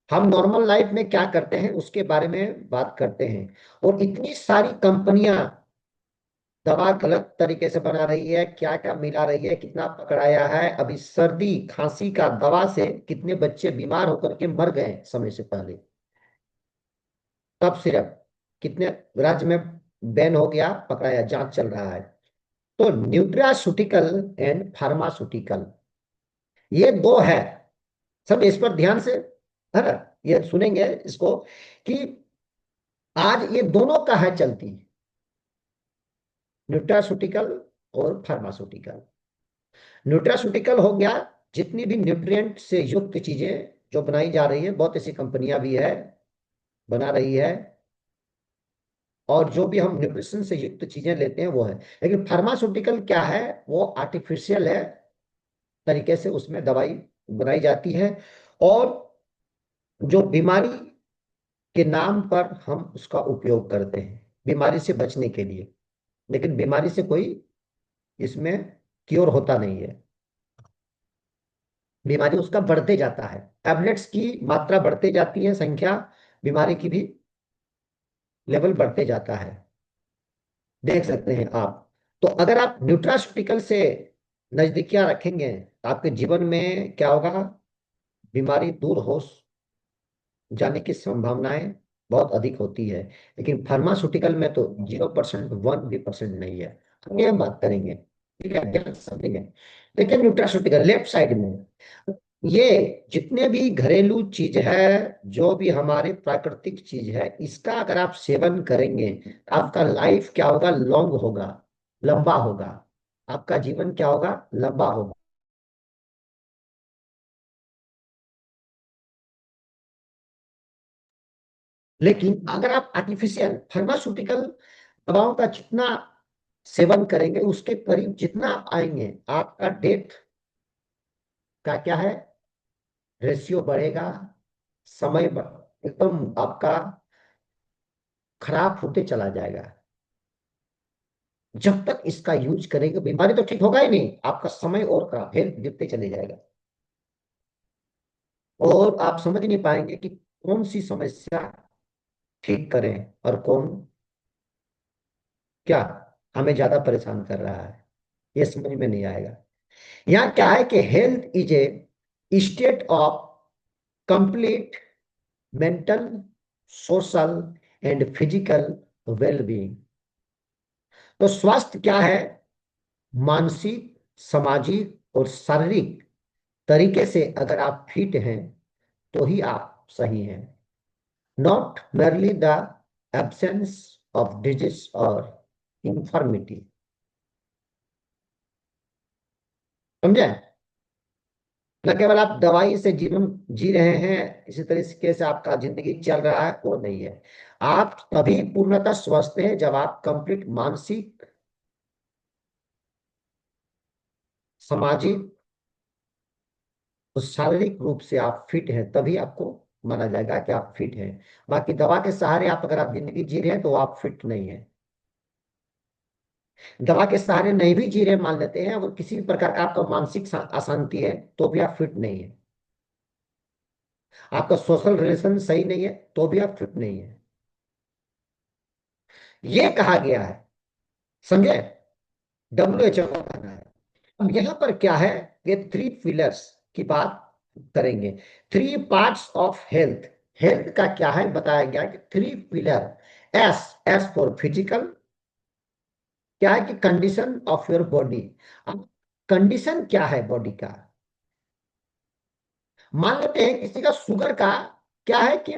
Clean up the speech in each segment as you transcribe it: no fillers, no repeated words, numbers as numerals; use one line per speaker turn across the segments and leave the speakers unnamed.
हम normal life में क्या करते हैं उसके बारे में बात करते हैं। और इतनी सारी कंपनियां दवा गलत तरीके से बना रही है, क्या क्या मिला रही है, कितना पकड़ाया है। अभी सर्दी खांसी का दवा से कितने बच्चे बीमार होकर के मर गए समय से पहले। तब सिर्फ कितने राज्य में बैन हो गया, पकड़ाया, जांच चल रहा है। तो न्यूट्रास्यूटिकल एंड फार्मास्यूटिकल, ये दो है। सब इस पर ध्यान से है ना, ये सुनेंगे इसको कि आज ये दोनों का है चलती, न्यूट्रास्यूटिकल और फार्मास्यूटिकल। न्यूट्रास्यूटिकल हो गया जितनी भी न्यूट्रिएंट से युक्त चीजें जो बनाई जा रही है, बहुत ऐसी कंपनियां भी है बना रही है, और जो भी हम न्यूट्रिशन से युक्त चीजें लेते हैं वो है। लेकिन फार्मास्यूटिकल क्या है, वो आर्टिफिशियल है तरीके से उसमें दवाई बनाई जाती है, और जो बीमारी के नाम पर हम उसका उपयोग करते हैं बीमारी से बचने के लिए, लेकिन बीमारी से कोई इसमें क्योर होता नहीं है। बीमारी उसका बढ़ते जाता है, टैबलेट्स की मात्रा बढ़ते जाती है, संख्या, बीमारी की भी लेवल बढ़ते जाता है। देख सकते हैं आप। तो अगर आप न्यूट्रास्यूटिकल से नजदीकियां रखेंगे तो आपके जीवन में क्या होगा, बीमारी दूर हो जाने की संभावनाएं बहुत अधिक होती है। लेकिन फार्मास्यूटिकल में तो 0%, 1% भी नहीं है। आगे हम बात करेंगे, ठीक है, ध्यान से समझेंगे। लेकिन न्यूट्रास्यूटिकल लेफ्ट साइड में ये जितने भी घरेलू चीज है, जो भी हमारे प्राकृतिक चीज है, इसका अगर आप सेवन करेंगे तो आपका लाइफ क्या होगा, लॉन्ग होगा, लंबा होगा। आपका जीवन क्या होगा, लंबा होगा। लेकिन अगर आप आर्टिफिशियल फार्मास्यूटिकल दवाओं का जितना सेवन करेंगे, उसके करीब जितना आप आएंगे, आपका डेथ का क्या है, रेशियो बढ़ेगा। एकदम आपका खराब होते चला जाएगा। जब तक इसका यूज करेंगे बीमारी तो ठीक होगा ही नहीं, आपका समय और का हेल्थ गिरते चले जाएगा। और आप समझ नहीं पाएंगे कि कौन सी समस्या ठीक करें और कौन क्या हमें ज्यादा परेशान कर रहा है, ये समझ में नहीं आएगा। यहाँ क्या है कि health is a state of complete mental, social and physical wellbeing. तो स्वास्थ्य क्या है, मानसिक, सामाजिक और शारीरिक तरीके से अगर आप फिट हैं तो ही आप सही हैं। Not merely the absence of disease और इंफॉर्मिटी। समझे, न केवल आप दवाई से जीवन जी रहे हैं, इसी तरीके से आपका जिंदगी चल रहा है, वो नहीं है। आप तभी पूर्णतः स्वस्थ हैं जब आप कंप्लीट मानसिक, सामाजिक और शारीरिक रूप से आप फिट हैं, तभी आपको माना जाएगा कि आप फिट हैं। बाकी दवा के सहारे आप अगर आप जिंदगी जी रहे हैं तो आप फिट नहीं है। दवा के सहारे नहीं भी जी रहे मान लेते हैं, अगर किसी भी प्रकार का आपका मानसिक अशांति है तो भी आप फिट नहीं है। आपका सोशल रिलेशन सही नहीं है तो भी आप फिट नहीं है। ये कहा गया है, समझे, WHO का कहना है। अब यहाँ पर क्या है, ये थ्री पिलर्स की बात करेंगे। Three parts of health. Health का क्या है बताया गया कि three pillar. S, S for physical, क्या है कि कंडीशन ऑफ योर बॉडी। अब कंडीशन क्या है बॉडी का, मान लेते हैं किसी का शुगर का क्या है कि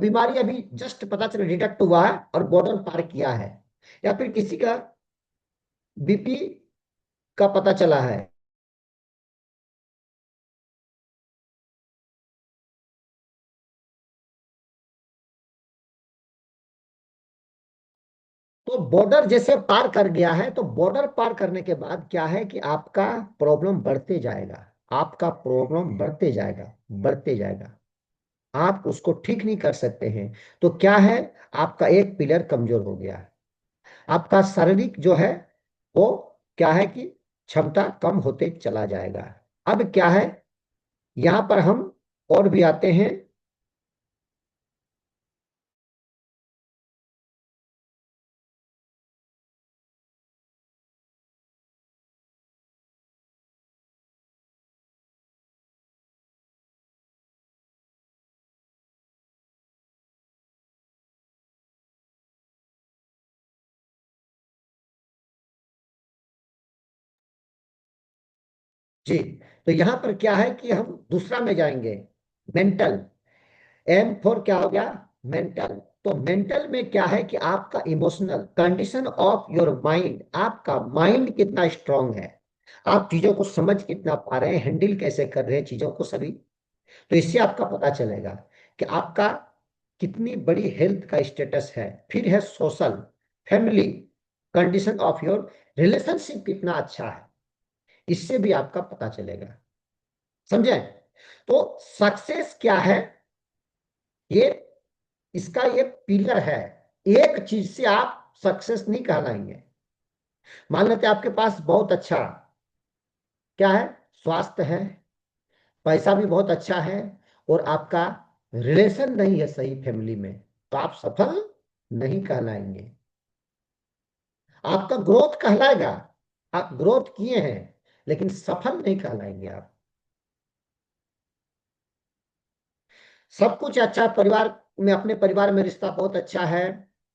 बीमारी अभी जस्ट पता चला डिटेक्ट हुआ है और बॉर्डर पार किया है, या फिर किसी का BP का पता चला है, तो बॉर्डर जैसे पार कर गया है, तो बॉर्डर पार करने के बाद क्या है कि आपका प्रॉब्लम बढ़ते जाएगा। आपका प्रॉब्लम बढ़ते जाएगा, बढ़ते जाएगा। आप उसको ठीक नहीं कर सकते हैं। तो क्या है, आपका एक पिलर कमजोर हो गया है। आपका शारीरिक जो है वो क्या है कि क्षमता कम होते चला जाएगा। अब क्या है, यहां पर हम और भी आते हैं जी। तो यहां पर क्या है कि हम दूसरा में जाएंगे, मेंटल। एम फॉर क्या हो गया, मेंटल। तो मेंटल में क्या है कि आपका emotional condition of your mind, आपका माइंड कितना स्ट्रांग है, आप चीजों को समझ कितना पा रहे हैं, हैंडल कैसे कर रहे हैं चीजों को सभी। तो इससे आपका पता चलेगा कि आपका कितनी बड़ी हेल्थ का स्टेटस है। फिर है social, family, condition of your relationship कितना अच्छा है, इससे भी आपका पता चलेगा। समझे? तो सक्सेस क्या है, ये इसका ये पिलर है। एक चीज से आप सक्सेस नहीं कहलाएंगे। मान लेते हैं आपके पास बहुत अच्छा क्या है, स्वास्थ्य है, पैसा भी बहुत अच्छा है, और आपका रिलेशन नहीं है सही फैमिली में, तो आप सफल नहीं कहलाएंगे। आपका ग्रोथ कहलाएगा, आप ग्रोथ किए हैं, लेकिन सफल नहीं कहलाएंगे आप। सब कुछ अच्छा, परिवार में, अपने परिवार में रिश्ता बहुत अच्छा है,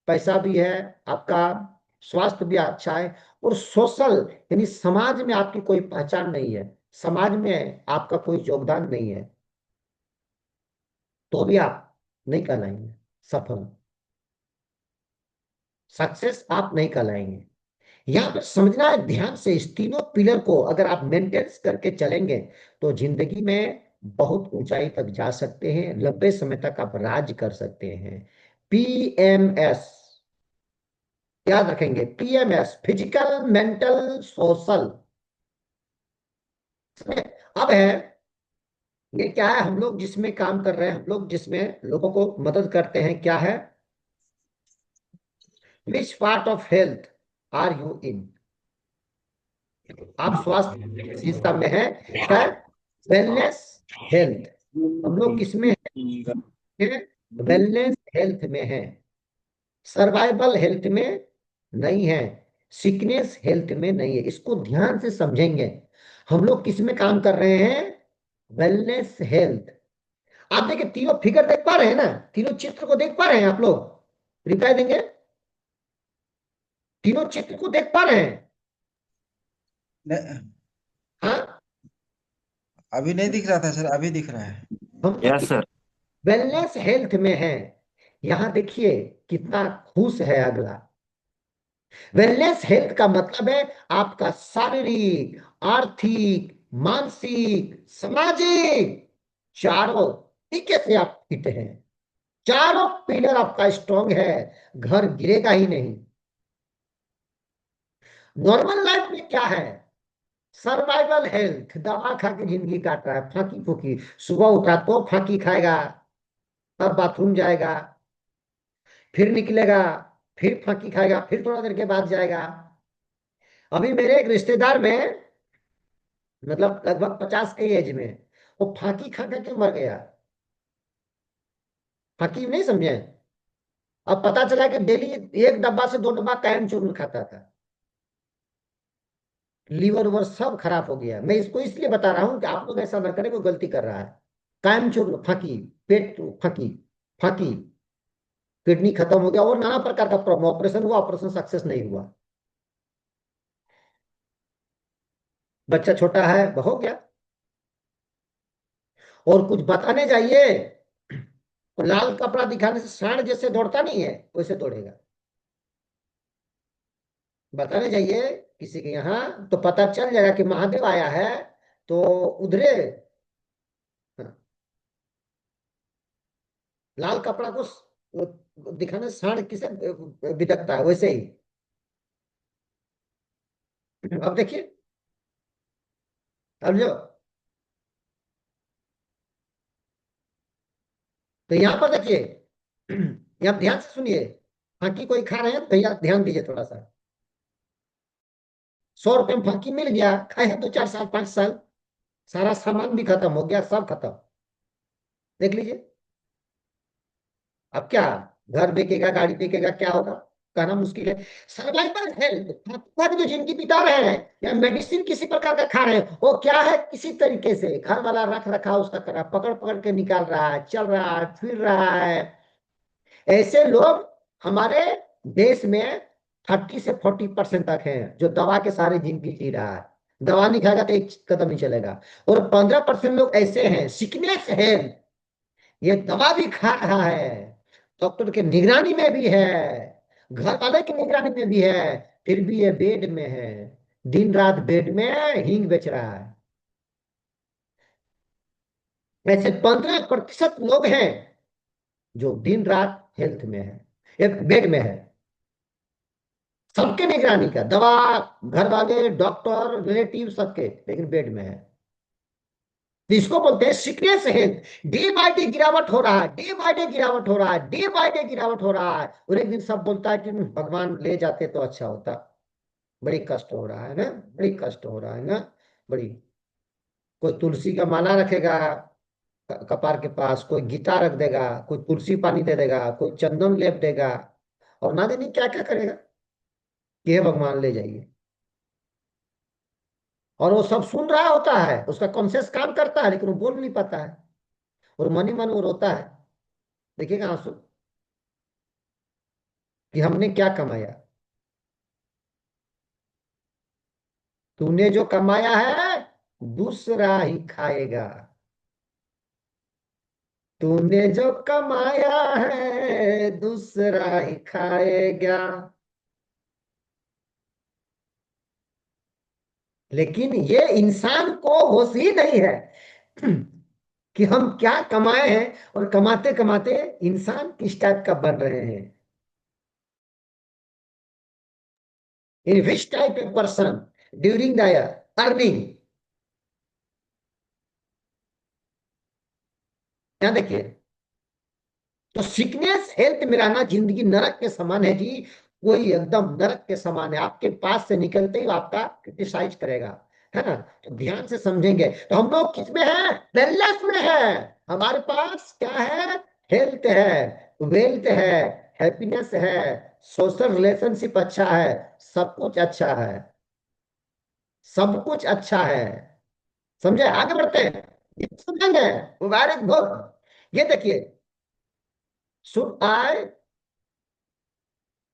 पैसा भी है, आपका स्वास्थ्य भी अच्छा है, और सोशल यानी समाज में आपकी कोई पहचान नहीं है, समाज में आपका कोई योगदान नहीं है, तो भी आप नहीं कहलाएंगे सफल, सक्सेस आप नहीं कहलाएंगे। यहां पर समझना है ध्यान से, इस तीनों पिलर को अगर आप मेंटेन करके चलेंगे तो जिंदगी में बहुत ऊंचाई तक जा सकते हैं, लंबे समय तक आप राज कर सकते हैं। पीएमएस याद रखेंगे, पीएमएस फिजिकल मेंटल सोशल। अब है, ये क्या है, हम लोग जिसमें काम कर रहे हैं, हम लोग जिसमें लोगों को मदद करते हैं, क्या है, which part of health are you in, आप स्वास्थ्य किस हिस्सा में है, क्या, वेलनेस हेल्थ। हम लोग किसमें है, वेलनेस हेल्थ में है, सर्वाइवल हेल्थ में नहीं है, सिकनेस हेल्थ में नहीं है। इसको ध्यान से समझेंगे, हम लोग किस में काम कर रहे हैं, वेलनेस हेल्थ। आप देखिए तीनों फिगर देख पा रहे हैं ना, तीनों चित्र को देख पा रहे हैं आप लोग, रिप्लाई देंगे, तीनों चित्र को देख पा रहे हैं?
नहीं,
हाँ,
अभी नहीं दिख रहा था सर, अभी दिख रहा है।
हम
यस सर।
वेलनेस हेल्थ में हैं। यहां देखिए कितना खुश है अगला। वेलनेस हेल्थ का मतलब है आपका शारीरिक, आर्थिक, मानसिक, सामाजिक, चारों तरीके से आप फिट हैं, चारों पिलर आपका स्ट्रांग है, घर गिरेगा ही नहीं। नॉर्मल लाइफ में क्या है, सर्वाइवल हेल्थ, दवा खा के जिंदगी काट रहा है, फांकी फूकी, सुबह उठा तो फांकी खाएगा, तब बाथरूम जाएगा, फिर निकलेगा, फिर फांकी खाएगा, फिर थोड़ा देर के बाद जाएगा। अभी मेरे एक रिश्तेदार में, मतलब लगभग 50 के एज में, वो फांकी खा के मर गया। फांकी नहीं समझे? अब पता चला कि डेली एक डब्बा से दो डब्बा कैम चूर्ण खाता था, लीवर उवर सब खराब हो गया। मैं इसको इसलिए बता रहा हूं कि आप लोग ऐसा ना करें, कोई गलती कर रहा है। कायम चूर्ण, फांकी, पेट फांकी, फांकी, किडनी खत्म हो गया, और नाना प्रकार का प्रॉब्लम, ऑपरेशन हुआ, ऑपरेशन सक्सेस नहीं हुआ, बच्चा छोटा है, हो गया। और कुछ बताने जाइए तो लाल कपड़ा दिखाने से सांड जैसे दौड़ता नहीं है, वैसे दौड़ेगा। बताने जाइए किसी के यहाँ तो पता चल जाएगा कि महादेव आया है, तो उधरे। हाँ, लाल कपड़ा को दिखाने से सांड किसे बिदकता है, वैसे ही। अब देखिए, अब जो, तो यहाँ पर देखिए, यहाँ ध्यान से सुनिए, फांकी कोई खा रहे हैं तो भैया ध्यान दीजिए थोड़ा सा। 100 रुपये में फांकी मिल गया, खाए हैं 2 4 साल 5 साल, सारा सामान भी खत्म हो गया, सब खत्म। देख लीजिए, अब क्या, घर बिकेगा, गाड़ी बिकेगा, क्या होगा, कहना मुश्किल है। सर्वाइवल हेल्थ, जो जिंदगी बिता रहे हैं या मेडिसिन किसी प्रकार का खा रहे हैं, वो क्या है, किसी तरीके से घर वाला रख रखा उसका करा, पकड़ पकड़ के निकाल रहा है, चल रहा है, फिर रहा है। ऐसे लोग हमारे देश में 30 से 40% तक हैं जो दवा के सहारे जिंदगी जी रहा है। दवा नहीं खाएगा तो एक कदम नहीं चलेगा। और 15% लोग ऐसे हैं, सिकनेस है, ये दवा भी खा रहा है, डॉक्टर के निगरानी में भी है, घर वाले की निगरानी में भी है, फिर भी ये बेड में है, दिन रात बेड में हींग बेच रहा है। ऐसे 15% लोग हैं जो दिन रात हेल्थ में है, एक बेड में है, सबके निगरानी का, दवा, घर वाले, डॉक्टर, रिलेटिव सबके, लेकिन बेड में है। तो इसको बोलते हैं sickness health. Day by day गिरावट हो रहा है, डे बाय डे गिरावट हो रहा है, डे बाय डे गिरावट हो रहा है। और एक दिन सब बोलता है कि भगवान ले जाते तो अच्छा होता। बड़ी कष्ट हो रहा है ना, बड़ी कष्ट हो रहा है ना, बड़ी। कोई तुलसी का माला रखेगा कपार के पास, कोई गीता रख देगा, कोई तुलसी पानी दे देगा, कोई चंदन लेप देगा, और ना जाने क्या क्या करेगा कि हे भगवान ले जाइए। और वो सब सुन रहा होता है, उसका कॉन्शियस काम करता है, लेकिन वो बोल नहीं पाता है, और मन ही मन वो रोता है। देखिएगा आंसू, कि हमने क्या कमाया। तूने जो कमाया है दूसरा ही खाएगा, तूने जो कमाया है दूसरा ही खाएगा। लेकिन ये इंसान को होश ही नहीं है कि हम क्या कमाए हैं, और कमाते कमाते इंसान किस टाइप का बन रहे हैं। In which type a person during the earning. क्या देखिए, तो सिकनेस हेल्थ में रहना जिंदगी नरक के समान है जी। कोई एकदम नरक के समान है, आपके पास से निकलते ही वो आपका क्रिटिसाइज करेगा, है ना। तो ध्यान से समझेंगे तो हम लोग किस में है, वेलनेस में है। हमारे पास क्या है, हेल्थ है, वेल्थ है, हैप्पीनेस है, सोशल रिलेशनशिप अच्छा है, सब कुछ अच्छा है, सब कुछ अच्छा है। समझे, आगे बढ़ते हैं, ये समझेंगे। Very good. ये देखिए, should I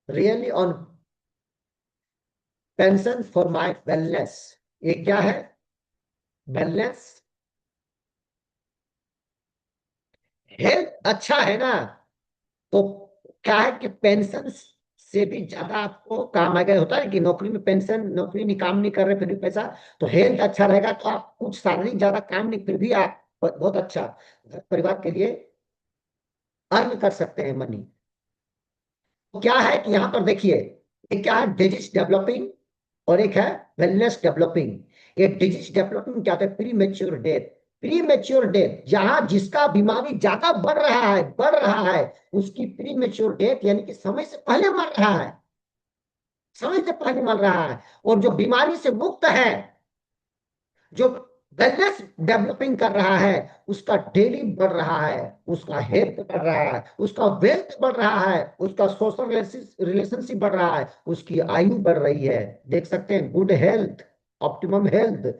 really on pension for my wellness. ये क्या है, वेलनेस, हेल्थ अच्छा है ना, तो क्या है कि पेंशन से भी ज्यादा आपको काम आएगा। होता है कि नौकरी में पेंशन, नौकरी नहीं, काम नहीं कर रहे फिर भी पैसा। तो हेल्थ अच्छा रहेगा तो आप कुछ शारीरिक ज्यादा काम नहीं, फिर भी आप बहुत अच्छा घर परिवार के लिए अर्न कर सकते हैं मनी। तो क्या है कि यहाँ पर देखिए, एक क्या है, डिजीज डेवलपिंग, और एक है वेलनेस डेवलपिंग। ये डिजीज डेवलपिंग क्या होता है, pre mature death. Pre mature death, जहां जिसका बीमारी ज्यादा बढ़ रहा है, बढ़ रहा है, उसकी प्री मेच्योर डेथ, यानी कि समय से पहले मर रहा है, समय से पहले मर रहा है। और जो बीमारी से मुक्त है, जो वेलनेस डेवलपिंग कर रहा है, उसका डेली बढ़ रहा है, उसका हेल्थ बढ़ रहा है, उसका वेल्थ बढ़ रहा है, उसका सोशल रिलेशनशिप बढ़ रहा है, उसकी आयु बढ़ रही है। देख सकते हैं, गुड हेल्थ, ऑप्टिमम हेल्थ,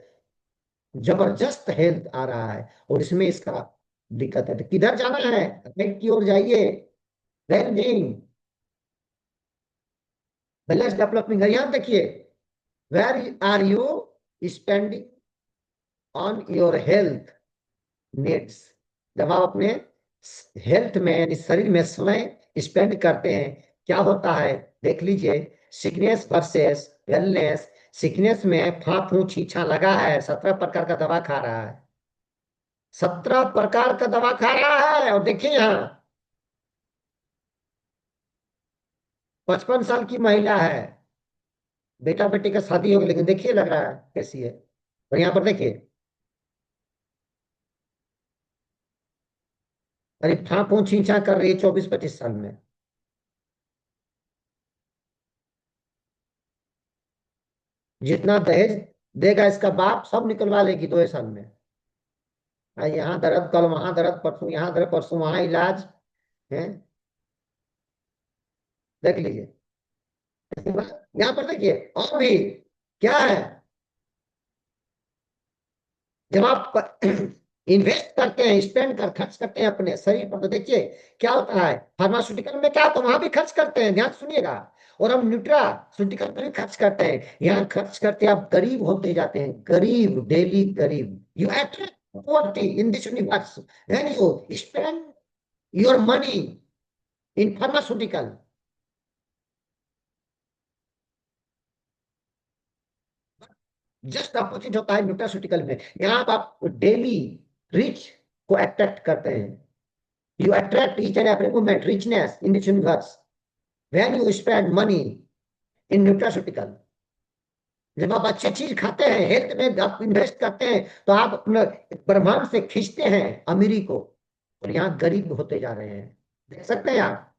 जबरदस्त हेल्थ आ रहा है। और इसमें इसका दिक्कत है, तो किधर जाना है, राइट की ओर जाइए। वेल बीइंग, वेलनेस डेवलपिंग है, यहाँ देखिए, where are you spending on your health needs. जब आप अपने हेल्थ में यानी शरीर में समय स्पेंड करते हैं, क्या होता है, देख लीजिए। Sickness versus wellness. सिकनेस में फांफू छीछा लगा है, 17 प्रकार का दवा खा रहा है, 17 प्रकार का दवा खा रहा है। और देखिए यहाँ 55 साल की महिला है, बेटा बेटी का शादी हो गई, लेकिन देखिए लग रहा है कैसी है। और यहाँ पर देखिए, अरे फांफू छीछा कर रही है 24-25 साल में। जितना दहेज देगा इसका बाप सब निकलवा लेगी 2 साल में। यहाँ दर्द, कल वहां दर्द, परसों यहाँ दर्द, परसों वहां इलाज है। देख लीजिए, यहाँ पर देखिए, और भी क्या है, जब आप इन्वेस्ट करते हैं, स्पेंड कर खर्च करते हैं अपने शरीर पर। तो देखिए क्या होता है फार्मास्यूटिकल में, क्या तो वहां भी खर्च करते हैं, ध्यान सुनिएगा। और हम न्यूट्रास्यूटिकल पर भी खर्च करते हैं। यहाँ खर्च करते आप गरीब होते जाते हैं, गरीब, डेली गरीब। You attract poverty in this universe when you spend your money in pharmaceutical। Just opposite होता है न्यूट्रास्यूटिकल में। यहाँ आप डेली रिच को अट्रैक्ट करते हैं। You attract each and every moment richness in this universe when you spend money in nutraceutical. जब आप अच्छी चीज खाते हैं, हेल्थ में आप इन्वेस्ट करते हैं, तो आप अपना ब्रह्मांड से खींचते हैं अमीरी को। और यहाँ गरीब होते जा रहे हैं, देख सकते हैं आप।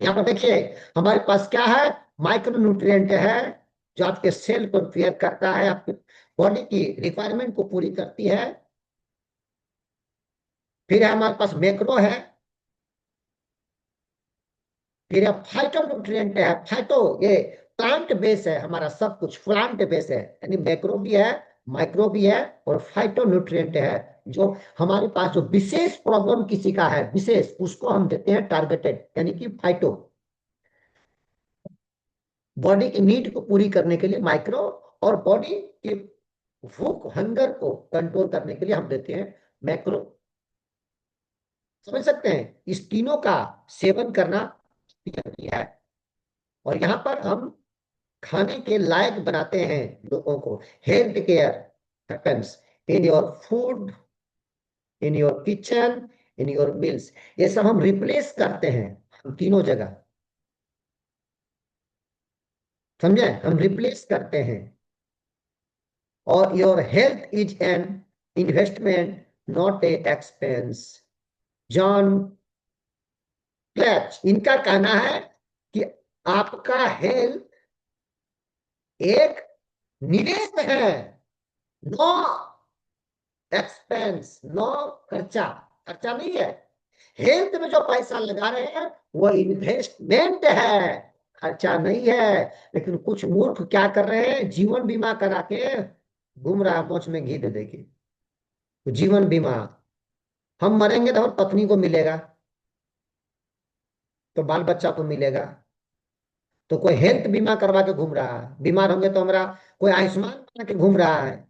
यहाँ पर देखिए हमारे पास क्या है, माइक्रो न्यूट्रिएंट है, जो आपके सेल को रिपेयर करता है, आपके बॉडी की रिक्वायरमेंट को पूरी करती है। फिर हमारे पास मैक्रो है, फिर फाइटो न्यूट्रिएंट है। फाइटो ये प्लांट बेस है, हमारा सब कुछ प्लांट बेस है, यानी मैक्रो भी है, माइक्रो भी है, और फाइटो न्यूट्रिएंट है। जो हमारे पास जो विशेष प्रॉब्लम किसी का है विशेष, उसको हम देते हैं टारगेटेड, यानी कि फाइटो। बॉडी की नीड को पूरी करने के लिए माइक्रो, और बॉडी की भूख हंगर को कंट्रोल करने के लिए हम देते हैं मैक्रो। समझ सकते हैं, इस तीनों का सेवन करना जरूरी है। और यहाँ पर हम खाने के लायक बनाते हैं लोगों को। Health care happens in your food, in your kitchen, in your meals. ये सब हम रिप्लेस करते हैं, हम तीनों जगह। समझे, हम रिप्लेस करते हैं। और your health is an investment not a expense. John क्लैच, इनका कहना है कि आपका हेल्थ एक निवेश है, नो एक्सपेंस, नो खर्चा। खर्चा नहीं है। हेल्थ में जो पैसा लगा रहे हैं वो इन्वेस्टमेंट है, खर्चा नहीं है। लेकिन कुछ मूर्ख क्या कर रहे हैं, जीवन बीमा करा के घूम रहा है मोच में घी दे देके। तो जीवन बीमा, हम मरेंगे तो हमारी पत्नी को मिलेगा, तो बाल बच्चा को मिलेगा। तो कोई हेल्थ बीमा करवा के घूम रहा है, बीमार होंगे तो हमारा कोई आयुष्मान बना के घूम रहा है।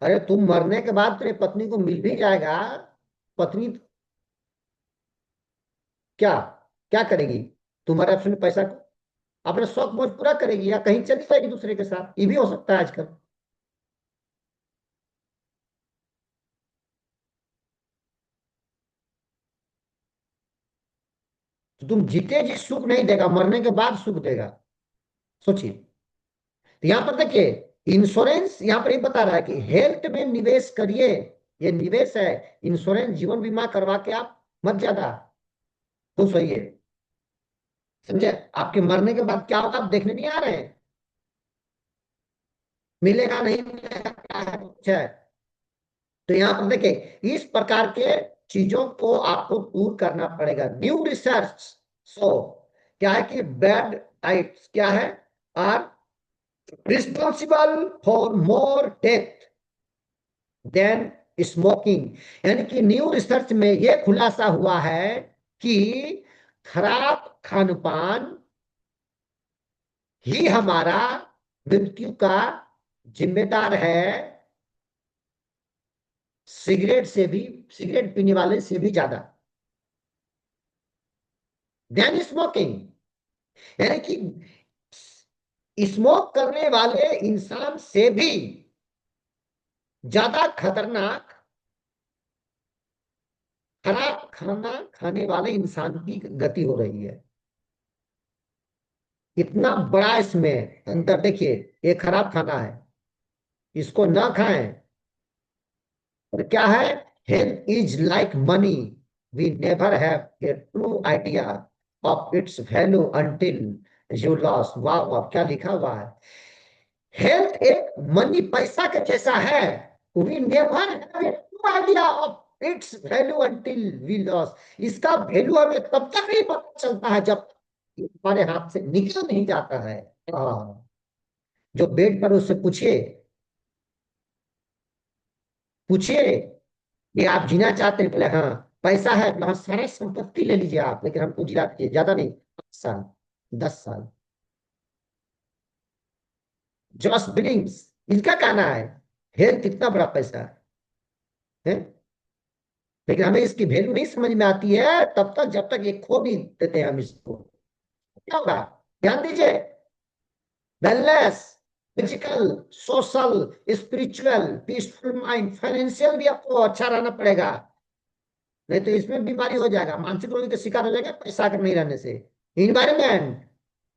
अरे तुम मरने के बाद तेरी पत्नी को मिल भी जाएगा, पत्नी क्या क्या करेगी तुम्हारे अपने पैसा को? अपने शौक मौज पूरा करेगी, या कहीं चली जाएगी दूसरे के साथ, ये भी हो सकता है आजकल। तो तुम जीते जी सुख नहीं देगा, मरने के बाद सुख देगा। सोचिए। तो यहाँ पर देखिए इंश्योरेंस यहाँ पर ये बता रहा है कि हेल्थ में निवेश करिए, ये निवेश है। इंश्योरेंस जीवन बीमा करवा के आप मत ज्यादा खुश होइए। समझे, आपके मरने के बाद क्या होगा आप देखने नहीं आ रहे हैं। मिलेगा नहीं मिलेगा क्या है कुछ है। तो यहाँ पर देखिए इस प्रकार के चीजों को आपको दूर करना पड़ेगा। न्यू रिसर्च सो क्या है कि बैड डाइट्स क्या है, are responsible for more death than smoking. यानी कि न्यू रिसर्च में यह खुलासा हुआ है कि खराब खान पान ही हमारा मृत्यु का जिम्मेदार है, सिगरेट से भी, सिगरेट पीने वाले से भी ज्यादा, देन स्मोकिंग। यानी कि स्मोक करने वाले इंसान से भी ज्यादा खतरनाक खराब खाना खाने वाले इंसान की गति हो रही है। इतना बड़ा इसमें अंतर देखिए, ये खराब खाना है, इसको ना खाएं। और क्या है, health is like money, we never have a true idea of its value until you loss. वाह वाह, क्या लिखा हुआ है। हेल्थ एक मनी, पैसा के जैसा है। We never have a true idea of its value until we loss. इसका वैल्यू हमें तब तक नहीं पता चलता है जब हमारे हाथ से निकल नहीं जाता है। हाँ, जो बेड पर उससे पूछिए पूछिए कि आप जीना चाहते हैं, बोले हाँ। पैसा है तो हाँ, सारा संपत्ति ले लीजिए आप, लेकिन हमको जिला दीजिए, ज्यादा नहीं, 5 साल, 10 साल। जॉस बिलिंग्स, इनका कहना है हेल्थ इतना बड़ा पैसा है। लेकिन हमें इसकी वैल्यू नहीं समझ में आती है तब तक, जब तक ये खो नहीं देते हैं हम इसको। क्या होगा? ध्यान दीजिए। Wellness, physical, social, spiritual, peaceful mind, financial भी आपको अच्छा रहना पड़ेगा, नहीं तो इसमें बीमारी हो जाएगा, मानसिक रोगी का शिकार हो जाएगा पैसा अगर नहीं रहने से। इन्वायरमेंट,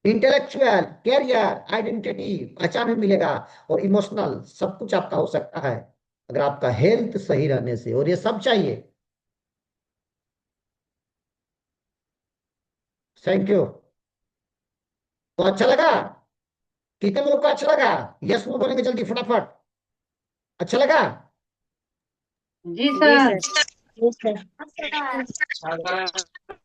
इंटेलेक्चुअल, कैरियर, आइडेंटिटी, पहचान में मिलेगा, और इमोशनल, सब कुछ आपका हो सकता है अगर आपका हेल्थ सही रहने से, और ये सब चाहिए। Thank you. तो अच्छा लगा? कितने लोग को अच्छा लगा? यस नो बोलेंगे जल्दी फटाफट। अच्छा लगा?
जी
जी
सर।
सर।
जी सर।